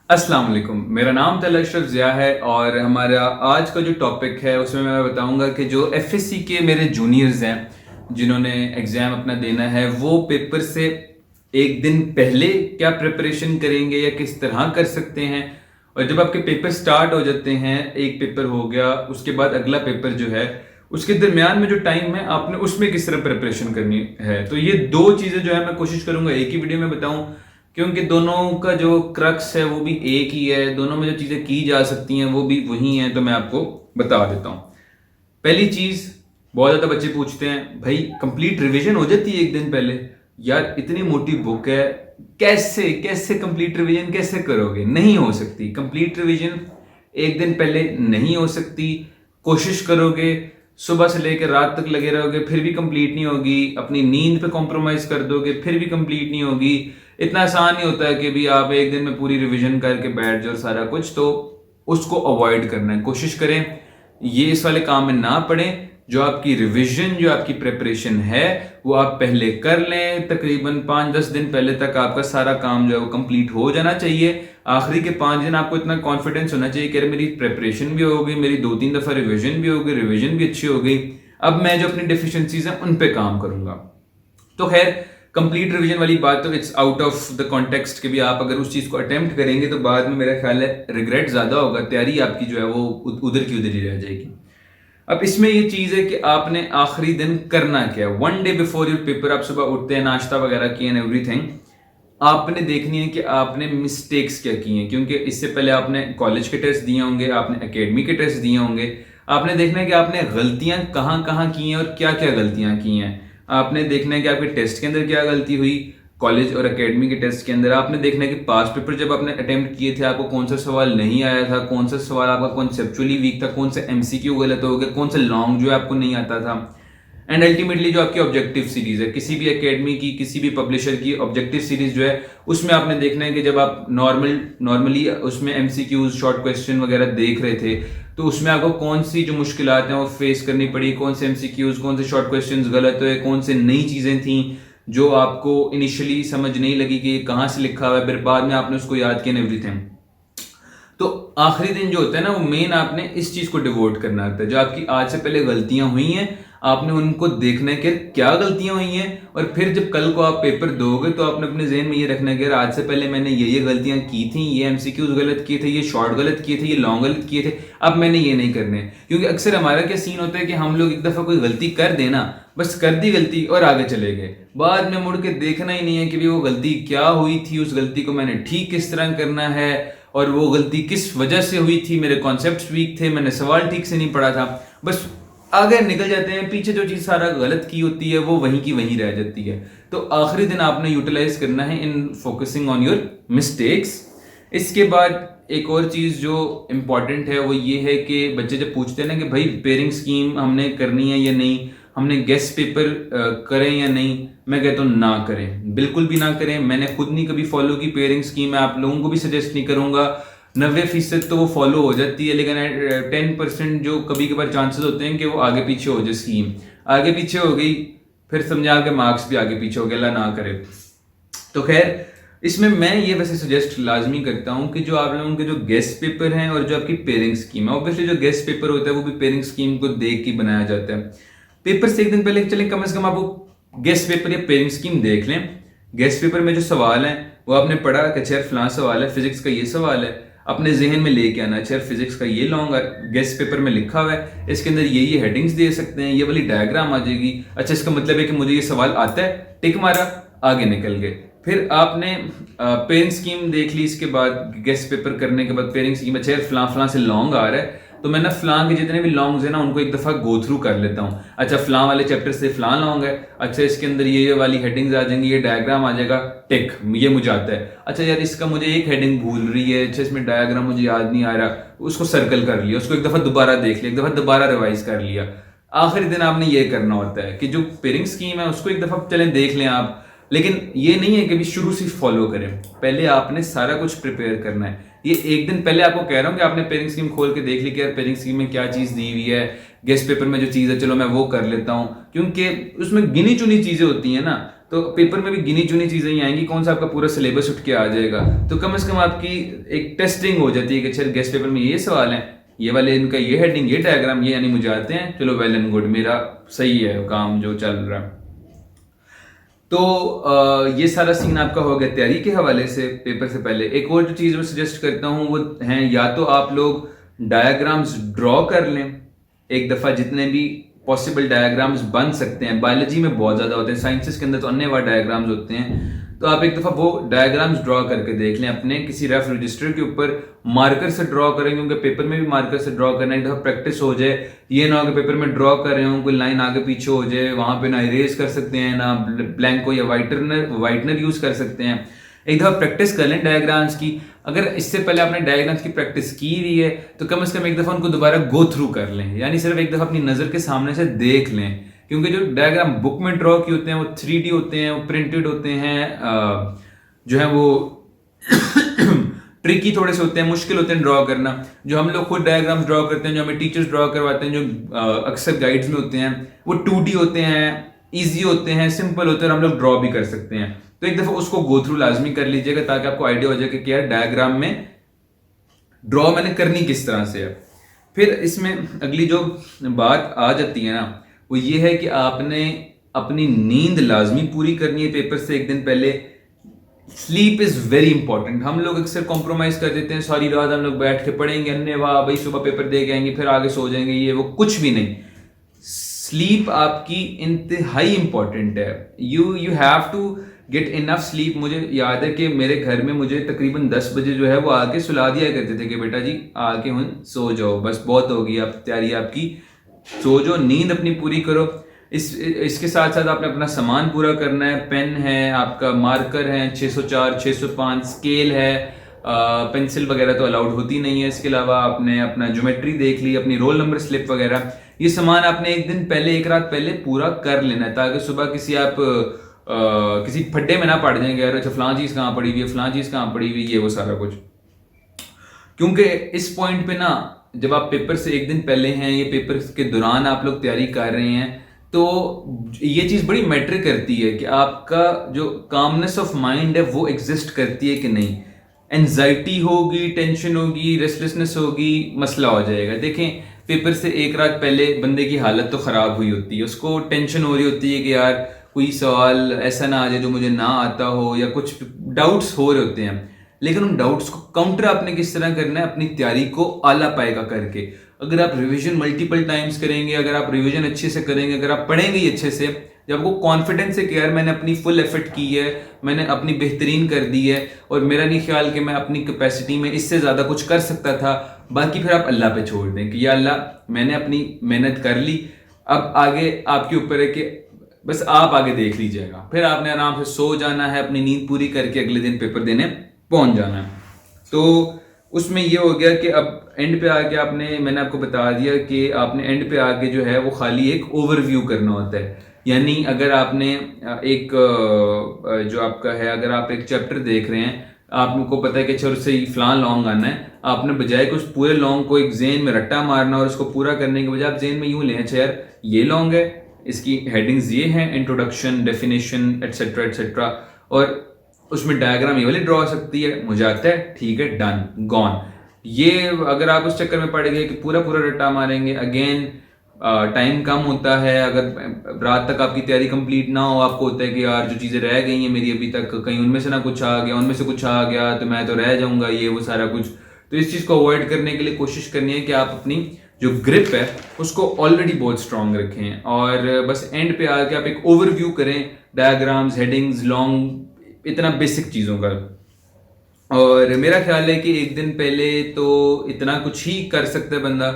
अस्सलाम वालेकुम। मेरा नाम तल अशरफ ज़िया है और हमारा आज का जो टॉपिक है उसमें मैं बताऊंगा कि जो एफएससी के मेरे जूनियर्स हैं जिन्होंने एग्ज़ाम अपना देना है वो पेपर से एक दिन पहले क्या प्रिपरेशन करेंगे या किस तरह कर सकते हैं। और जब आपके पेपर स्टार्ट हो जाते हैं, एक पेपर हो गया, उसके बाद अगला पेपर जो है उसके दरमियान में जो टाइम है आपने उसमें किस तरह प्रिपरेशन करनी है। तो ये दो चीज़ें जो है मैं कोशिश करूंगा एक ही वीडियो में बताऊं, क्योंकि दोनों का जो क्रक्स है वो भी एक ही है, दोनों में जो चीज़ें की जा सकती हैं वो भी वही हैं। तो मैं आपको बता देता हूँ। पहली चीज़, बहुत ज़्यादा बच्चे पूछते हैं भाई कंप्लीट रिवीजन हो जाती है एक दिन पहले। यार इतनी मोटी बुक है, कैसे कैसे कंप्लीट रिवीजन कैसे करोगे? नहीं हो सकती कंप्लीट रिवीजन एक दिन पहले, नहीं हो सकती। कोशिश करोगे, सुबह से लेकर रात तक लगे रहोगे, फिर भी कंप्लीट नहीं होगी। अपनी नींद पे कॉम्प्रोमाइज कर दोगे, फिर भी कंप्लीट नहीं होगी। इतना आसान नहीं होता है कि भी आप एक दिन में पूरी रिवीजन करके बैठ जाओ सारा कुछ। तो उसको अवॉइड करना है, कोशिश करें ये इस वाले काम में ना पड़े। जो आपकी रिवीजन, जो आपकी प्रिपरेशन है वो आप पहले कर लें। तकरीबन 5-10 दिन पहले तक आपका सारा काम जो है वो कंप्लीट हो जाना चाहिए। आखिरी के 5 दिन आपको इतना कॉन्फिडेंस होना चाहिए कि अरे मेरी प्रिपरेशन भी हो गई, मेरी 2-3 दफा रिवीजन भी हो गई, रिवीजन भी अच्छी हो गई, अब मैं जो अपनी डिफिशिएंसीज हैं उन पे काम करूंगा। तो खैर, कंप्लीट रिवीजन वाली बात तो it's out of the context कि भी आप अगर उस चीज को अटेम्प्ट करेंगे तो बाद में मेरा ख्याल है रिग्रेट ज्यादा होगा, तैयारी आपकी जो है वो उधर की उधर ही रह जाएगी। अब इसमें ये चीज है कि आपने आखिरी दिन करना क्या है। 1 डे बिफोर योर पेपर आप सुबह उठते हैं, नाश्ता वगैरह किए एंड एवरीथिंग, आपने देखनी है कि आपने मिस्टेक्स क्या की हैं। क्योंकि इससे पहले आपने कॉलेज के टेस्ट दिए होंगे, आपने एकेडमी के टेस्ट दिए होंगे। आपने देखना है कि आपने गलतियां कहाँ कहाँ की हैं और क्या क्या गलतियां की हैं। आपने देखना है कि आपके टेस्ट के अंदर क्या गलती हुई, कॉलेज और एकेडमी के टेस्ट के अंदर। आपने देखना है कि पास्ट पेपर जब आपने अटेम्प्ट किए थे आपको कौन सा सवाल नहीं आया था, कौन सा सवाल आपका कॉन्सेप्चुअली वीक था, कौन सा एमसीक्यू गलत हो गया, कौन सा लॉन्ग जो है आपको नहीं आता था। एंड अल्टीमेटली जो आपकी ऑब्जेक्टिव सीरीज है, किसी भी एकेडमी की, किसी भी पब्लिशर की ऑब्जेक्टिव सीरीज जो है उसमें आपने देखना है कि जब आप नॉर्मली उसमें एमसीक्यूज, शॉर्ट क्वेश्चन वगैरह देख रहे थे तो उसमें आपको कौन सी जो मुश्किलात हैं वो फेस करनी पड़ी, कौन से एमसीक्यूज, कौन से शॉर्ट क्वेश्चंस गलत हुए, कौन से नई चीजें थी जो आपको इनिशियली समझ नहीं लगी कि कहाँ से लिखा हुआ है, फिर बाद में आपने उसको याद किया, एवरीथिंग। तो आखिरी दिन जो होता है ना वो मेन आपने इस चीज को डिवोट करना होता है। जो आपकी आज से पहले गलतियां हुई हैं आपने उनको देखना है कि क्या गलतियां हुई हैं, और फिर जब कल को आप पेपर दोगे तो आपने अपने जहन में ये रखना है कि आज से पहले मैंने ये गलतियां की थी, ये एमसीक्यूज गलत किए थे, ये शॉर्ट गलत किए थे, ये लॉन्ग गलत किए थे, अब मैंने ये नहीं करने। क्योंकि अक्सर हमारा क्या सीन होता है कि हम लोग एक दफा कोई गलती कर देना, बस कर दी गलती और आगे चले गए, बाद में मुड़ के देखना ही नहीं है कि वो गलती क्या हुई थी, उस गलती को मैंने ठीक किस तरह करना है, और वो गलती किस वजह से हुई थी, मेरे कॉन्सेप्ट्स वीक थे, मैंने सवाल ठीक से नहीं पढ़ा था। बस आगे निकल जाते हैं, पीछे जो चीज सारा गलत की होती है वो वहीं की वहीं रह जाती है। तो आखिरी दिन आपने यूटिलाइज करना है इन फोकसिंग ऑन योर मिस्टेक्स। इसके बाद एक और चीज जो इंपॉर्टेंट है वो ये है कि बच्चे जब पूछते हैं ना कि भाई पेयरिंग स्कीम हमने करनी है या नहीं, हमने गेस्ट पेपर करें या नहीं, मैं कहता हूँ ना करें, बिल्कुल भी ना करें। मैंने खुद नहीं कभी फॉलो की पेयरिंग स्कीम, मैं आप लोगों को भी सजेस्ट नहीं करूंगा। 90% तो वो फॉलो हो जाती है, लेकिन 10% जो कभी कभार चांसेस होते हैं कि वो आगे पीछे हो जाए, स्कीम आगे पीछे हो गई, फिर समझा के मार्क्स भी आगे पीछे हो गए, अल्लाह ना करे। तो खैर, इसमें मैं ये वैसे सजेस्ट लाजमी करता हूं कि जो आप लोगों के जो गेस्ट पेपर हैं और जो आपकी पेयरिंग स्कीम है, ऑब्वियसली जो गेस्ट पेपर होता है वो भी पेयरिंग स्कीम को देख के बनाया जाता है। पेपर से एक दिन पहले चले कम से कम आप वो गेस्ट पेपर या पेयरिंग स्कीम देख लें। गेस्ट पेपर में जो सवाल हैं वो आपने पढ़ा कि अच्छा फलां सवाल है, फिजिक्स का ये सवाल है, अपने जहन में लेके आना, अच्छा फिजिक्स का ये लॉन्ग गेस्ट पेपर में लिखा हुआ है, इसके अंदर ये हेडिंग्स दे सकते हैं, ये वाली डायग्राम आ जाएगी, अच्छा इसका मतलब है कि मुझे ये सवाल आता है, टिक मारा, आगे निकल गए। फिर आपने पेयरिंग स्कीम देख ली, इसके बाद गेस्ट पेपर करने के बाद पेयरिंग स्कीम, अच्छा फलां फलां से लॉन्ग आ रहा है तो मैं ना फलां के जितने भी लॉन्ग्स हैं ना उनको एक दफा गो थ्रू कर लेता हूँ। अच्छा फलां वाले चैप्टर से फलां लॉन्ग है, अच्छा इसके अंदर ये वाली हेडिंग्स आ जाएंगी, ये डायग्राम आ जाएगा, टिक, ये मुझे आता है। अच्छा यार इसका मुझे एक हेडिंग भूल रही है, अच्छा इसमें डायग्राम मुझे याद नहीं आ रहा, उसको सर्कल कर लिया, उसको एक दफा दोबारा देख लिया, एक दफा दोबारा रिवाइज कर लिया। आखिरी दिन आपने ये करना होता है कि जो पेयरिंग स्कीम है उसको एक दफा चलें देख लें आप, लेकिन ये नहीं है कि भी शुरू से फॉलो करें, पहले आपने सारा कुछ प्रिपेयर करना है। ये एक दिन पहले आपको कह रहा हूं कि आपने पेयरिंग स्कीम खोल के देख ली कि यार पेयरिंग स्कीम में क्या चीज दी हुई है, गेस्ट पेपर में जो चीज है चलो मैं वो कर लेता हूं, क्योंकि उसमें गिनी चुनी चीजें होती हैं ना, तो पेपर में भी गिनी चुनी चीज़ें ही आएंगी, कौन सा आपका पूरा सिलेबस उठ के आ जाएगा। तो कम से कम आपकी एक टेस्टिंग हो जाती है कि चल गेस्ट पेपर में ये सवाल है, ये वाले इनका ये हेडिंग, ये डायग्राम, ये यानी मुझे आते हैं, चलो वेल एंड गुड, मेरा सही है काम जो चल रहा है। तो ये सारा सीन आपका हो गया तैयारी के हवाले से पेपर से पहले। एक और जो चीज़ मैं सजेस्ट करता हूँ वो है, या तो आप लोग डायग्राम्स ड्रॉ कर लें एक दफ़ा, जितने भी पॉसिबल डायग्राम्स बन सकते हैं। बायोलॉजी में बहुत ज़्यादा होते हैं, साइंसेस के अंदर तो अन्य डायग्राम्स होते हैं। तो आप एक दफ़ा वो डायग्राम्स ड्रॉ करके देख लें अपने किसी रफ रजिस्टर के ऊपर, मार्कर से ड्रॉ करें, क्योंकि पेपर में भी मार्कर से ड्रॉ करना, एक दफ़ा प्रैक्टिस हो जाए। ये ना हो कि पेपर में ड्रॉ कर रहे हो, कोई लाइन आगे पीछे हो जाए, वहाँ पे ना इरेज कर सकते हैं, ना ब्लैंको या वाइटनर यूज़ कर सकते हैं। एक दफ़ा प्रैक्टिस कर लें डायग्राम्स की। अगर इससे पहले आपने डायग्राम्स की प्रैक्टिस की हुई है तो कम से कम एक दफ़ा उनको दोबारा गो थ्रू कर लें, यानी सिर्फ एक दफ़ा अपनी नज़र के सामने से देख लें। क्योंकि जो डायग्राम बुक में ड्रॉ किए होते हैं वो 3D होते हैं, वो प्रिंटेड होते हैं, जो है वो ट्रिकी थोड़े से होते हैं, मुश्किल होते हैं ड्रॉ करना। जो हम लोग खुद डायग्राम्स ड्रॉ करते हैं, जो हमें टीचर्स ड्रॉ करवाते हैं, जो अक्सर गाइड्स में होते हैं, वो 2D होते हैं, ईजी होते हैं, सिंपल होते हैं और हम लोग ड्रॉ भी कर सकते हैं। तो एक दफ़ा उसको गो थ्रू लाजमी कर लीजिएगा ताकि आपको आइडिया हो जाए कि यार डायग्राम में ड्रॉ मैंने करनी किस तरह से है। फिर इसमें अगली जो बात आ जाती है ना, वो ये है कि आपने अपनी नींद लाजमी पूरी करनी है पेपर से एक दिन पहले। Sleep is very important. हम लोग अक्सर कॉम्प्रोमाइज कर देते हैं, सारी रात हम लोग बैठ के पढ़ेंगे, अन्य वाह भाई सुबह पेपर दे के आएंगे, फिर आगे सो जाएंगे, ये वो कुछ भी नहीं। स्लीप आपकी इंतहाई इंपॉर्टेंट है। You have to get enough sleep. मुझे याद है कि मेरे घर में मुझे तकरीबन 10 बजे जो है वो आके सुला दिया करते थे कि बेटा जी आके हुन सो जाओ, बस बहुत होगी अब तैयारी आपकी, सो जाओ, नींद अपनी पूरी करो। इसके साथ साथ आपने अपना सामान पूरा करना है। पेन है आपका, मार्कर है 604 605, स्केल है, पेंसिल वगैरह तो अलाउड होती नहीं है। इसके अलावा आपने अपना ज्योमेट्री देख ली, अपनी रोल नंबर स्लिप वगैरह, ये सामान आपने एक दिन पहले, एक रात पहले पूरा कर लेना है ताकि सुबह किसी फड्डे में ना पड़ जाएंगे, यार अच्छा फलां चीज़ कहाँ पड़ी हुई है, फलां चीज़ कहाँ पड़ी हुई है, ये वो सारा कुछ। क्योंकि इस पॉइंट पे ना जब आप पेपर से एक दिन पहले हैं, ये पेपर के दौरान आप लोग तैयारी कर रहे हैं, तो ये चीज़ बड़ी मैटर करती है कि आपका जो कामनेस ऑफ माइंड है वो एग्जिस्ट करती है कि नहीं। एंजाइटी होगी, टेंशन होगी, रेस्टलेसनेस होगी, मसला हो जाएगा। देखें पेपर से एक रात पहले बंदे की हालत तो ख़राब हुई होती है, उसको टेंशन हो रही होती है कि यार कोई सवाल ऐसा ना आ जाए जो मुझे ना आता हो, या कुछ डाउट्स हो रहे होते हैं। लेकिन उन डाउट्स को काउंटर आपने किस तरह करना है, अपनी तैयारी को आला पाएगा करके। अगर आप रिवीजन मल्टीपल टाइम्स करेंगे, अगर आप रिवीजन अच्छे से करेंगे, अगर आप पढ़ेंगे ही अच्छे से, जब आपको कॉन्फिडेंस है कि यार मैंने अपनी फुल एफर्ट की है, मैंने अपनी बेहतरीन कर दी है और मेरा नहीं ख्याल कि मैं अपनी कैपेसिटी में इससे ज़्यादा कुछ कर सकता था, बाकी फिर आप अल्लाह पे छोड़ दें कि या अल्लाह मैंने अपनी मेहनत कर ली, अब आगे आपके ऊपर है कि बस आप आगे देख लीजिएगा। फिर आपने आराम से सो जाना है, अपनी नींद पूरी करके अगले दिन पेपर देने पहुंच जाना है। तो उसमें ये हो गया कि अब एंड पे आके मैंने आपको बता दिया कि आपने एंड पे आके जो है वो खाली एक ओवरव्यू करना होता है। यानी अगर आपने एक जो आपका है, अगर आप एक चैप्टर देख रहे हैं, आपको पता है कि अच्छा उससे फलान लॉन्ग आना है, आपने बजाय कि उस पूरे लॉन्ग को एक जेन में रट्टा मारना और उसको पूरा करने के बजाय आप जेन में यूं लें, अच्छा यार ये लॉन्ग है, इसकी हेडिंग्स ये हैं, इंट्रोडक्शन, डेफिनेशन एटसेट्रा एटसेट्रा, और उसमें डायग्राम ये वाली ड्रॉ हो सकती है, मुझे आता है, ठीक है, डन, गॉन। ये अगर आप उस चक्कर में पड़ गए कि पूरा रट्टा मारेंगे, अगेन टाइम कम होता है। अगर रात तक आपकी तैयारी कंप्लीट ना हो, आपको होता है कि यार जो चीज़ें रह गई हैं मेरी अभी तक, कहीं उनमें से ना कुछ आ गया, उनमें से कुछ आ गया तो मैं तो रह जाऊंगा, ये वो सारा कुछ। तो इस चीज़ को अवॉइड करने के लिए कोशिश करनी है कि आप अपनी जो ग्रिप है उसको ऑलरेडी बहुत स्ट्रांग रखें, और बस एंड पे आके आप एक ओवरव्यू करें डायग्राम्स, हेडिंग्स, लॉन्ग, इतना बेसिक चीज़ों का। और मेरा ख्याल है कि एक दिन पहले तो इतना कुछ ही कर सकता है बंदा,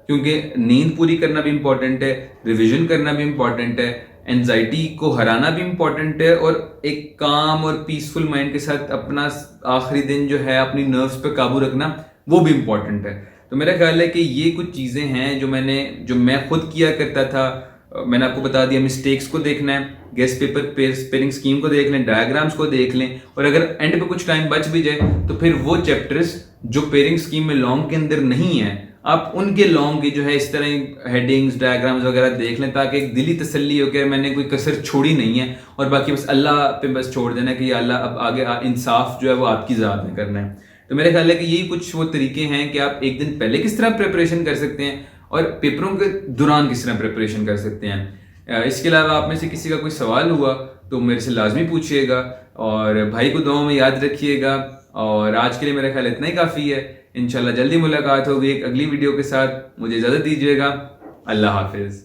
क्योंकि नींद पूरी करना भी इम्पोर्टेंट है, रिवीजन करना भी इम्पोर्टेंट है, एंजाइटी को हराना भी इम्पोर्टेंट है, और एक काम और पीसफुल माइंड के साथ अपना आखिरी दिन जो है अपनी नर्व्स पे काबू रखना वो भी इम्पोर्टेंट है। तो मेरा ख्याल है कि ये कुछ चीज़ें हैं जो मैं खुद किया करता था। मैंने आपको बता दिया, मिस्टेक्स को देखना है, गेस्ट पेपर पेयरिंग स्कीम को देख लें, डायग्राम्स को देख लें, और अगर एंड पे कुछ टाइम बच भी जाए तो फिर वो चैप्टर्स जो पेयरिंग स्कीम में लॉन्ग के अंदर नहीं है आप उनके लॉन्ग की जो है इस तरह हेडिंग्स डायग्राम्स वगैरह देख लें, ताकि एक दिली तसल्ली हो कि मैंने कोई कसर छोड़ी नहीं है, और बाकी बस अल्लाह पे बस छोड़ देना कि अल्लाह अब आगे इंसाफ जो है वो आपकी ज़ात में करना है। तो मेरे ख्याल है कि यही कुछ वो तरीके हैं कि आप एक दिन पहले किस तरह प्रिपरेशन कर सकते हैं और पेपरों के दौरान किस तरह प्रिपरेशन कर सकते हैं। इसके अलावा आप में से किसी का कोई सवाल हुआ तो मेरे से लाजमी पूछिएगा, और भाई को दुआओं में याद रखिएगा। और आज के लिए मेरा ख्याल इतना ही काफ़ी है। इंशाल्लाह जल्दी मुलाकात होगी एक अगली वीडियो के साथ। मुझे इजाज़त दीजिएगा। अल्लाह हाफिज़।